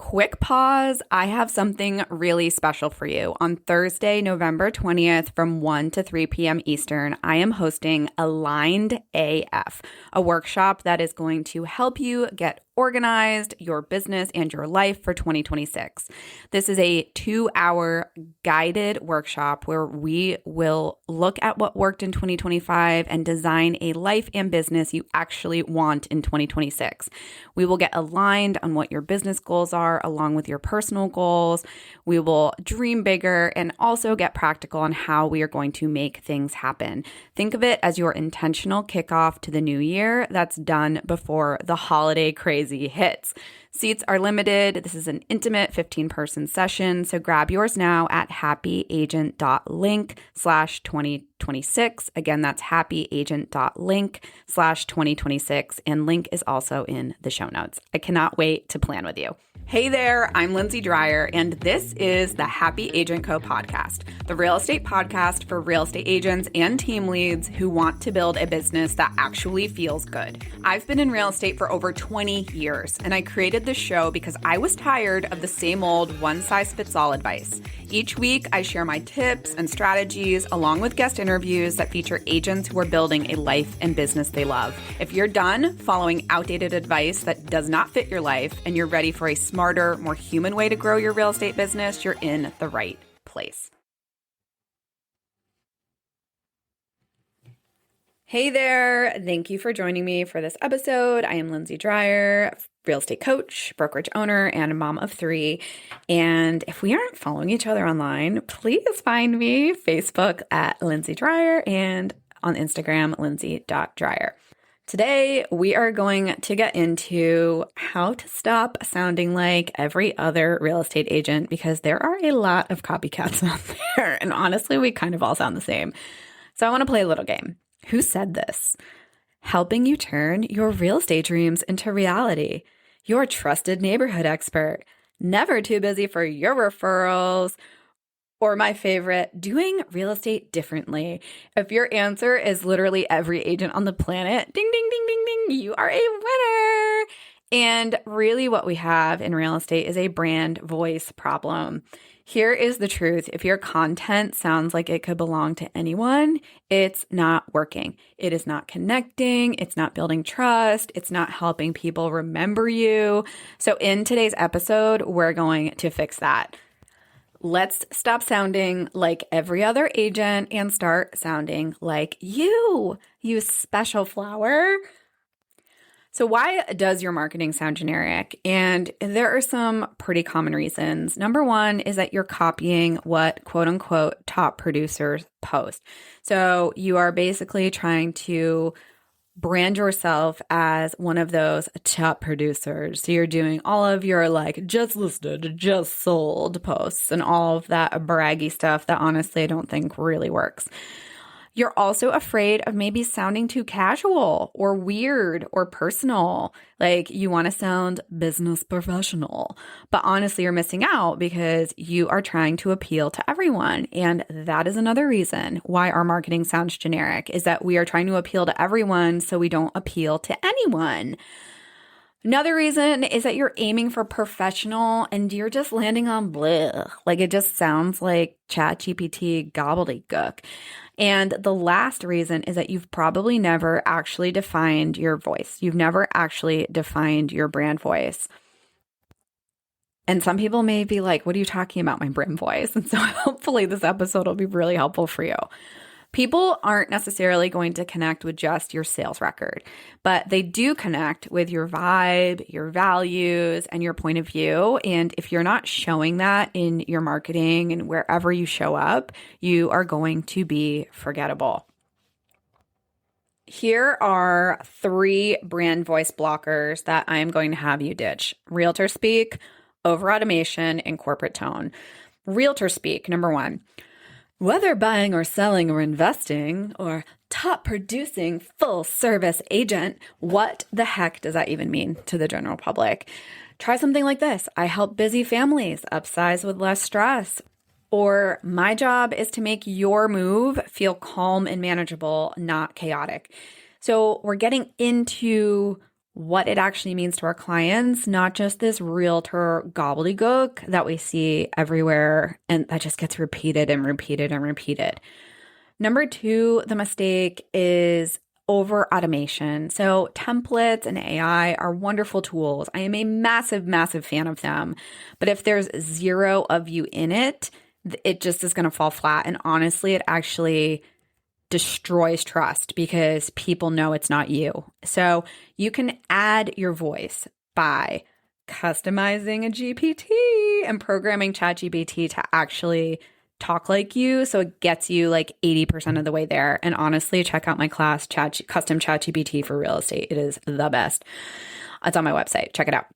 Quick pause. I have something really special for you. On Thursday, November 20th from 1 to 3 p.m. Eastern, I am hosting Aligned AF, a workshop that is going to help you get organized, your business, and your life for 2026. This is a 2-hour guided workshop where we will look at what worked in 2025 and design a life and business you actually want in 2026. We will get aligned on what your business goals are along with your personal goals. We will dream bigger and also get practical on how we are going to make things happen. Think of it as your intentional kickoff to the new year that's done before the holiday crazy hits. Seats are limited. This is an intimate 15-person session, so grab yours now at happyagent.link/2026. Again, that's happyagent.link/2026, and link is also in the show notes. I cannot wait to plan with you. Hey there, I'm Lindsay Dreyer, and this is the Happy Agent Co. podcast, the real estate podcast for real estate agents and team leads who want to build a business that actually feels good. I've been in real estate for over 20 years, and I created this show because I was tired of the same old one-size-fits-all advice. Each week, I share my tips and strategies along with guest interviews that feature agents who are building a life and business they love. If you're done following outdated advice that does not fit your life and you're ready for a smarter, more human way to grow your real estate business, you're in the right place. Hey there. Thank you for joining me for this episode. I am Lindsay Dreyer, real estate coach, brokerage owner, and a mom of 3. And if we aren't following each other online, please find me Facebook at Lindsay Dreyer and on Instagram, lindsay.dreyer. Today, we are going to get into how to stop sounding like every other real estate agent because there are a lot of copycats out there. And honestly, we kind of all sound the same. So I want to play a little game. Who said this? Helping you turn your real estate dreams into reality. Your trusted neighborhood expert. Never too busy for your referrals. Or my favorite, doing real estate differently. If your answer is literally every agent on the planet, ding, ding, ding, ding, ding, you are a winner. And really what we have in real estate is a brand voice problem. Here is the truth. If your content sounds like it could belong to anyone, it's not working. It is not connecting. It's not building trust. It's not helping people remember you. So in today's episode, we're going to fix that. Let's stop sounding like every other agent and start sounding like you special flower. So why does your marketing sound generic? And there are some pretty common reasons. Number one is that you're copying what quote unquote top producers post. So you are basically trying to brand yourself as one of those top producers. So you're doing all of your just listed, just sold posts and all of that braggy stuff that honestly I don't think really works. You're also afraid of maybe sounding too casual or weird or personal. Like you want to sound business professional, but honestly you're missing out because you are trying to appeal to everyone. And that is another reason why our marketing sounds generic, is that we are trying to appeal to everyone so we don't appeal to anyone. Another reason is that you're aiming for professional and you're just landing on bleh. Like it just sounds like ChatGPT gobbledygook. And the last reason is that you've probably never actually defined your voice. You've never actually defined your brand voice. And some people may be like, what are you talking about, my brand voice? And so hopefully this episode will be really helpful for you. People aren't necessarily going to connect with just your sales record, but they do connect with your vibe, your values, and your point of view. And if you're not showing that in your marketing and wherever you show up, you are going to be forgettable. Here are 3 brand voice blockers that I am going to have you ditch. Realtor-speak, over-automation, and corporate tone. Realtor-speak, number 1. Whether buying or selling or investing or top producing full service agent, what the heck does that even mean to the general public? Try something like this. I help busy families upsize with less stress. Or my job is to make your move feel calm and manageable, not chaotic. So we're getting into what it actually means to our clients, not just this realtor gobbledygook that we see everywhere and that just gets repeated and repeated and repeated. Number two, the mistake is over automation. So templates and AI are wonderful tools. I am a massive, massive fan of them. But if there's zero of you in it, it just is going to fall flat. And honestly, it actually destroys trust because people know it's not you. So you can add your voice by customizing a GPT and programming ChatGPT to actually talk like you. So it gets you like 80% of the way there. And honestly, check out my class, Custom ChatGPT for Real Estate. It is the best. It's on my website. Check it out.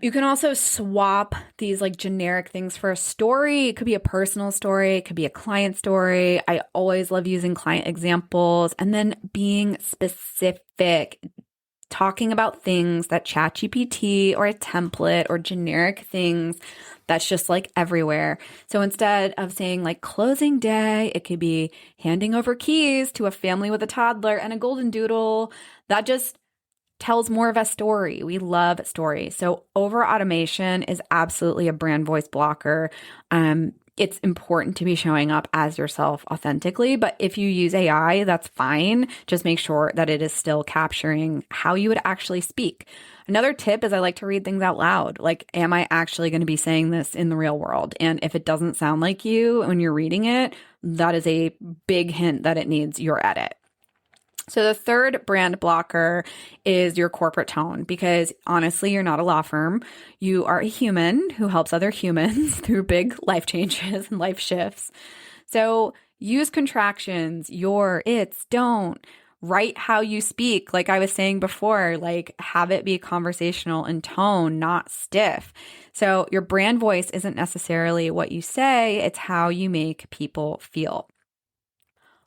You can also swap these like generic things for a story. It could be a personal story. It could be a client story. I always love using client examples and then being specific, talking about things that ChatGPT or a template or generic things that's just like everywhere. So instead of saying like closing day, it could be handing over keys to a family with a toddler and a golden doodle. That just tells more of a story. We love stories. So over automation is absolutely a brand voice blocker. It's important to be showing up as yourself authentically, but if you use AI, that's fine. Just make sure that it is still capturing how you would actually speak. Another tip is I like to read things out loud. Like, am I actually going to be saying this in the real world? And if it doesn't sound like you when you're reading it, that is a big hint that it needs your edit. So the third brand blocker is your corporate tone, because honestly, you're not a law firm. You are a human who helps other humans through big life changes and life shifts. So use contractions, your, its, don't. Write how you speak. Like I was saying before, like have it be conversational in tone, not stiff. So your brand voice isn't necessarily what you say, it's how you make people feel.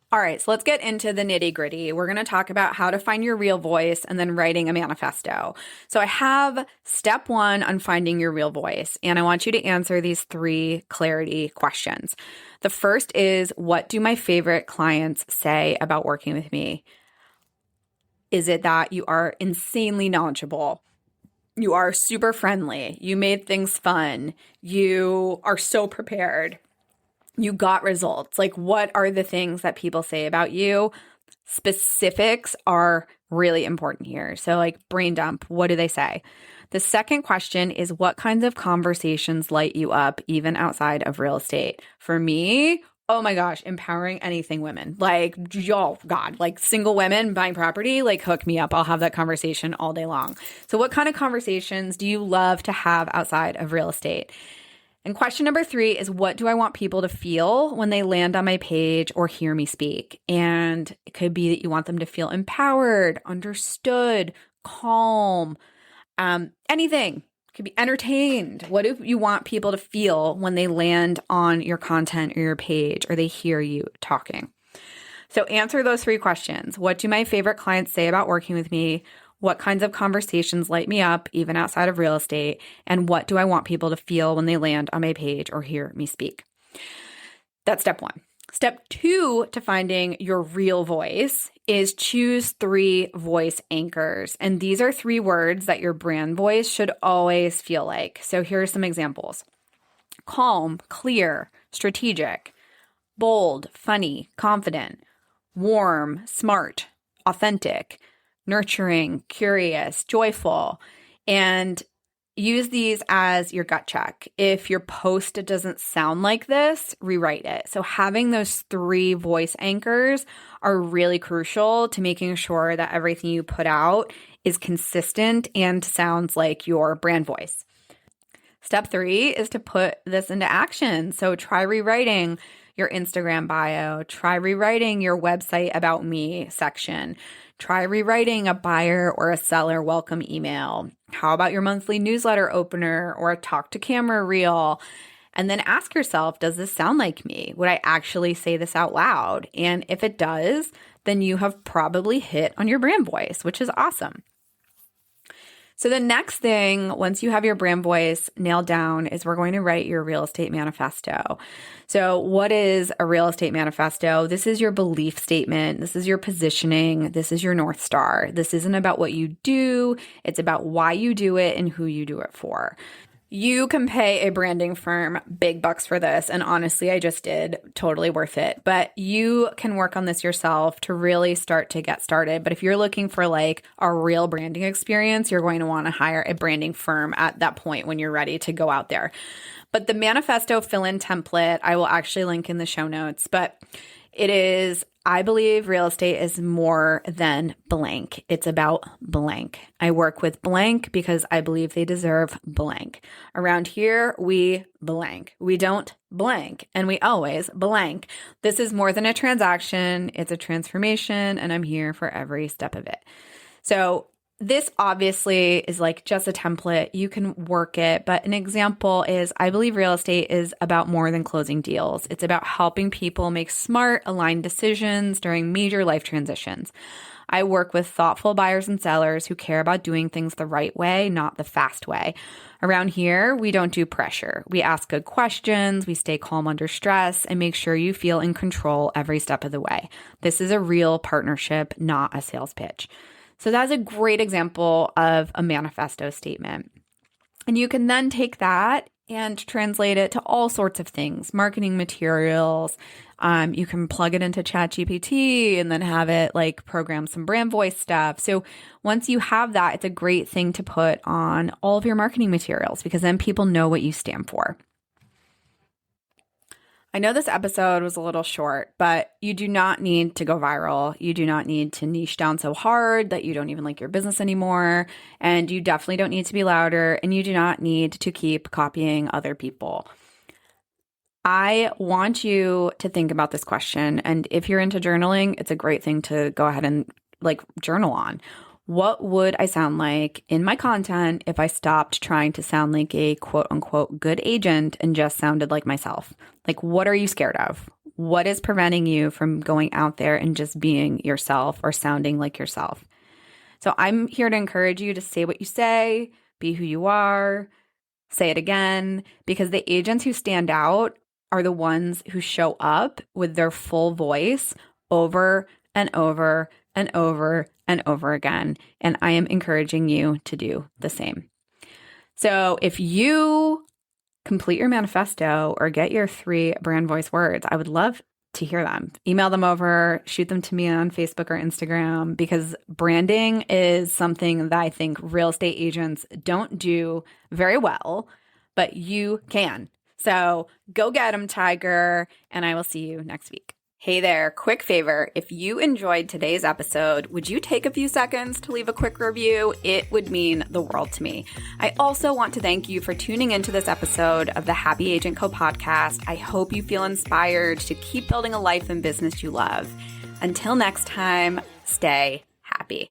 All right, so let's get into the nitty gritty. We're going to talk about how to find your real voice and then writing a manifesto. So I have step one on finding your real voice, and I want you to answer these 3 clarity questions. The first is, what do my favorite clients say about working with me? Is it that you are insanely knowledgeable? You are super friendly. You made things fun. You are so prepared. You got results. Like, what are the things that people say about you? Specifics are really important here. So like brain dump, what do they say? The second question is, what kinds of conversations light you up even outside of real estate? For me, oh my gosh, empowering anything women. Like, oh God, like single women buying property, like hook me up. I'll have that conversation all day long. So what kind of conversations do you love to have outside of real estate? And question number 3 is, what do I want people to feel when they land on my page or hear me speak? And it could be that you want them to feel empowered, understood, calm, anything. It could be entertained. What do you want people to feel when they land on your content or your page or they hear you talking? So answer those 3 questions. What do my favorite clients say about working with me? What kinds of conversations light me up, even outside of real estate? And what do I want people to feel when they land on my page or hear me speak? That's step 1. Step 2 to finding your real voice is choose 3 voice anchors. And these are 3 words that your brand voice should always feel like. So here are some examples. Calm, clear, strategic, bold, funny, confident, warm, smart, authentic, nurturing, curious, joyful, and use these as your gut check. If your post doesn't sound like this, rewrite it. So having those 3 voice anchors are really crucial to making sure that everything you put out is consistent and sounds like your brand voice. Step 3 is to put this into action. So try rewriting your Instagram bio, try rewriting your website about me section. Try rewriting a buyer or a seller welcome email. How about your monthly newsletter opener or a talk to camera reel? And then ask yourself, does this sound like me? Would I actually say this out loud? And if it does, then you have probably hit on your brand voice, which is awesome. So the next thing, once you have your brand voice nailed down, is we're going to write your real estate manifesto. So what is a real estate manifesto? This is your belief statement. This is your positioning. This is your North Star. This isn't about what you do. It's about why you do it and who you do it for. You can pay a branding firm big bucks for this. And honestly, I just did. Totally worth it. But you can work on this yourself to really start to get started. But if you're looking for like a real branding experience, you're going to want to hire a branding firm at that point when you're ready to go out there. But the manifesto fill-in template, I will actually link in the show notes. But it is, I believe real estate is more than blank. It's about blank. I work with blank because I believe they deserve blank. Around here, we blank. We don't blank, and we always blank. This is more than a transaction. It's a transformation, and I'm here for every step of it. So this obviously is like just a template. You can work it, but an example is I believe real estate is about more than closing deals. It's about helping people make smart, aligned decisions during major life transitions. I work with thoughtful buyers and sellers who care about doing things the right way, not the fast way. Around here, we don't do pressure. We ask good questions, we stay calm under stress, and make sure you feel in control every step of the way. This is a real partnership, not a sales pitch. So that's a great example of a manifesto statement. And you can then take that and translate it to all sorts of things, marketing materials. You can plug it into ChatGPT and then have it like program some brand voice stuff. So once you have that, it's a great thing to put on all of your marketing materials because then people know what you stand for. I know this episode was a little short, but you do not need to go viral. You do not need to niche down so hard that you don't even like your business anymore. And you definitely don't need to be louder, and you do not need to keep copying other people. I want you to think about this question. And if you're into journaling, it's a great thing to go ahead and like journal on. What would I sound like in my content if I stopped trying to sound like a quote unquote good agent and just sounded like myself? Like, what are you scared of? What is preventing you from going out there and just being yourself or sounding like yourself? So I'm here to encourage you to say what you say, be who you are, say it again, because the agents who stand out are the ones who show up with their full voice over and over and over and over again. And I am encouraging you to do the same. So if you complete your manifesto or get your 3 brand voice words, I would love to hear them. Email them over, shoot them to me on Facebook or Instagram, because branding is something that I think real estate agents don't do very well, but you can. So go get them, Tiger, and I will see you next week. Hey there, quick favor. If you enjoyed today's episode, would you take a few seconds to leave a quick review? It would mean the world to me. I also want to thank you for tuning into this episode of the Happy Agent Co podcast. I hope you feel inspired to keep building a life and business you love. Until next time, stay